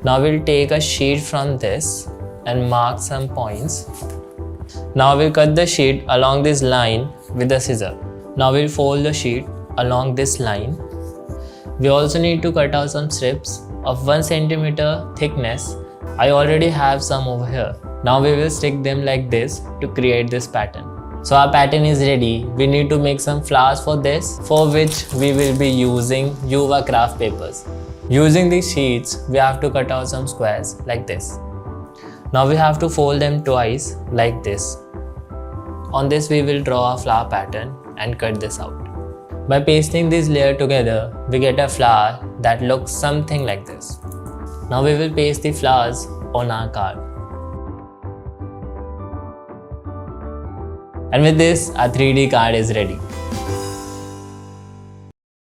Now we'll take a sheet from this and mark some points. Now we'll cut the sheet along this line with the scissor. Now we'll fold the sheet along this line. We also need to cut out some strips of 1 cm thickness. I already have some over here. Now we will stick them like this to create this pattern. So our pattern is ready. We need to make some flowers for this, for which we will be using Youva craft papers. Using these sheets, we have to cut out some squares like this. Now we have to fold them twice like this. On this we will draw a flower pattern and cut this out. By pasting these layers together, we get a flower that looks something like this. Now we will paste the flowers on our card. And with this, our 3D card is ready.